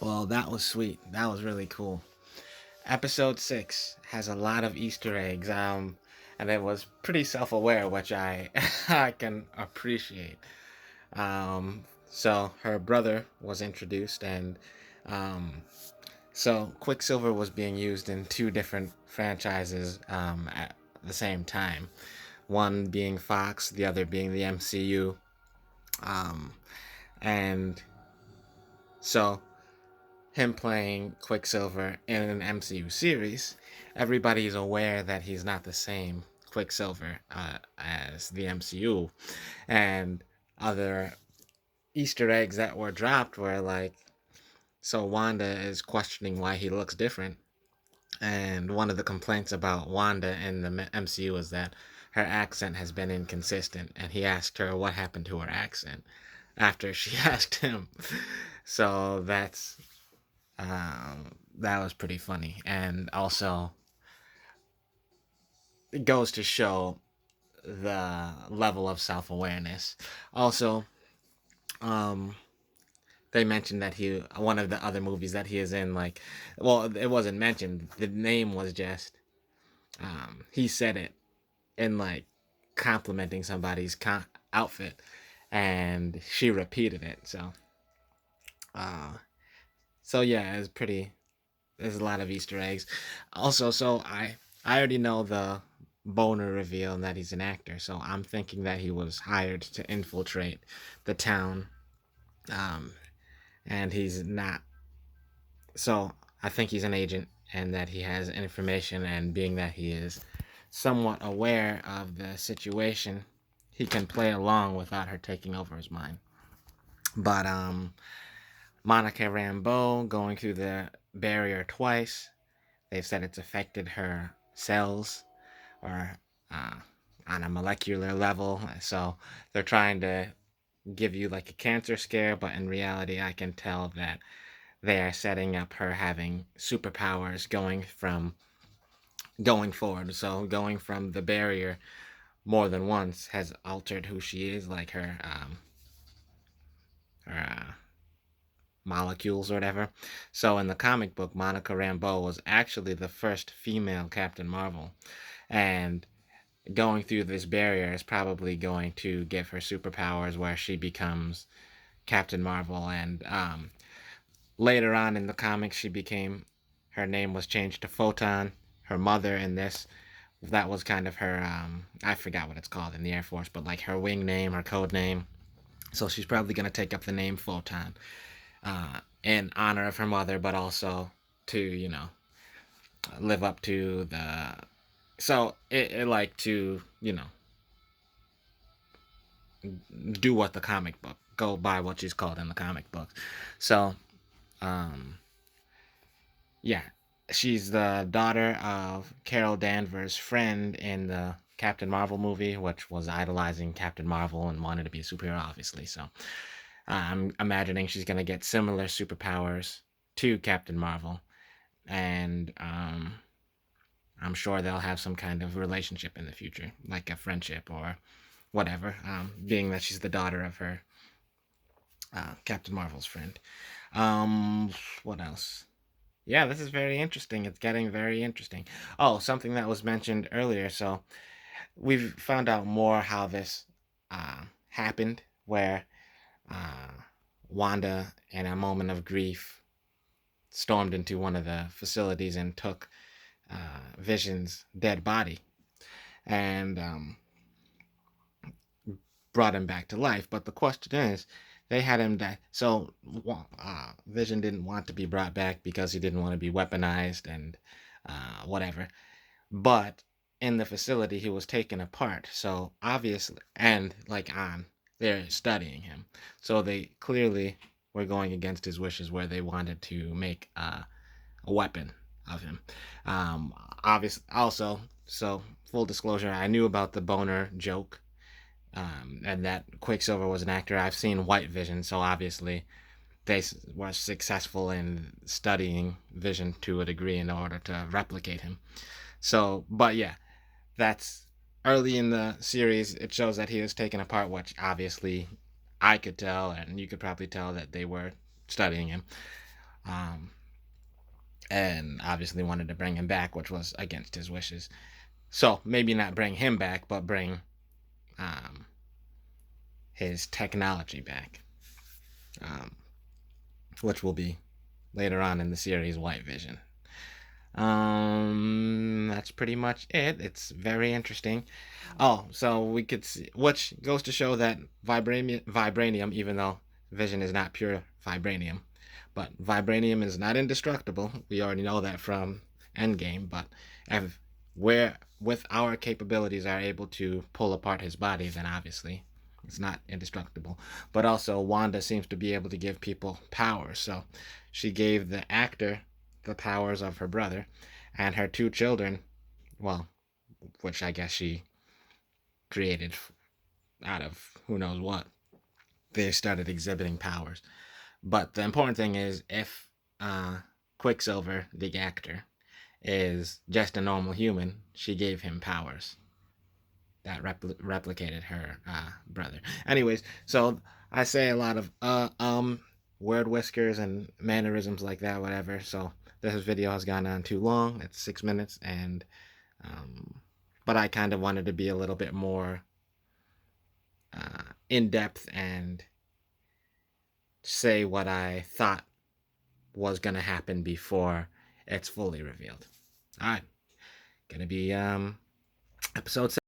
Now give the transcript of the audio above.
Well, that was sweet. That was really cool. Episode 6 has a lot of Easter eggs, and it was pretty self-aware, which I I can appreciate. So her brother was introduced, and um, so Quicksilver was being used in two different franchises at the same time. One being Fox, the other being the MCU. Um, and so him playing Quicksilver in an MCU series, everybody's aware that he's not the same Quicksilver as the MCU. And other Easter eggs that were dropped were like, so Wanda is questioning why he looks different. And one of the complaints about Wanda in the MCU is that her accent has been inconsistent. And he asked her what happened to her accent after she asked him. So that was pretty funny. And also, it goes to show the level of self awareness. Also, um, they mentioned that one of the other movies that he is in, like, well, it wasn't mentioned. The name was just, he said it in, like, complimenting somebody's outfit, and she repeated it. Uh, so yeah, it's pretty. There's a lot of Easter eggs. Also, I already know the Boner reveal and that he's an actor, so I'm thinking that he was hired to infiltrate the town, um, and he's not. So I think he's an agent and that he has information, and being that he is somewhat aware of the situation, he can play along without her taking over his mind. But Monica Rambeau going through the barrier twice. They've said it's affected her cells or uh, on a molecular level. So they're trying to give you like a cancer scare, but in reality, I can tell that they are setting up her having superpowers going forward. So going from the barrier more than once has altered who she is, like her molecules or whatever. So in the comic book, Monica Rambeau was actually the first female Captain Marvel, and going through this barrier is probably going to give her superpowers where she becomes Captain Marvel. And later on in the comics, her name was changed to Photon. Her mother in this, that was kind of her, I forgot what it's called in the Air Force, but like her wing name, her code name. So she's probably going to take up the name Photon in honor of her mother, but also to, live up to the. So it like to, do what the comic book go by what she's called in the comic book. So um yeah, she's the daughter of Carol Danvers' friend in the Captain Marvel movie, which was idolizing Captain Marvel and wanted to be a superhero, obviously. So I'm imagining she's gonna get similar superpowers to Captain Marvel, and I'm sure they'll have some kind of relationship in the future, like a friendship or whatever. Being that she's the daughter of her Captain Marvel's friend. Um, what else? Yeah, this is very interesting. It's getting very interesting. Oh, something that was mentioned earlier. So we've found out more how this happened, where uh, Wanda, in a moment of grief, stormed into one of the facilities and took Vision's dead body and brought him back to life. But the question is, they had him die. So Vision didn't want to be brought back because he didn't want to be weaponized and whatever. But in the facility, he was taken apart. So obviously, and like they're studying him. So they clearly were going against his wishes, where they wanted to make a weapon of him. Um, Obviously, also, so full disclosure, I knew about the boner joke, and that Quicksilver was an actor. I've seen White Vision, so obviously they were successful in studying Vision to a degree in order to replicate him. So, but yeah, that's early in the series. It shows that he was taken apart, which obviously I could tell, and you could probably tell that they were studying him. um, and obviously wanted to bring him back, which was against his wishes. So maybe not bring him back, but bring um, his technology back, um, which will be later on in the series White Vision. That's pretty much it. It's very interesting. Oh, so we could see, which goes to show that vibranium, even though Vision is not pure vibranium, but vibranium is not indestructible. We already know that from Endgame. But if we're with our capabilities are able to pull apart his body, then obviously it's not indestructible. But also, Wanda seems to be able to give people powers. So she gave the actor the powers of her brother, and her two children, well, which I guess she created out of who knows what, they started exhibiting powers. But the important thing is if Quicksilver, the actor, is just a normal human, she gave him powers that replicated her brother. Anyways, so I say a lot of word whiskers and mannerisms like that, whatever. So this video has gone on too long. It's 6 minutes, and but I kind of wanted to be a little bit more in depth and say what I thought was gonna happen before it's fully revealed. All right, gonna be episode 7.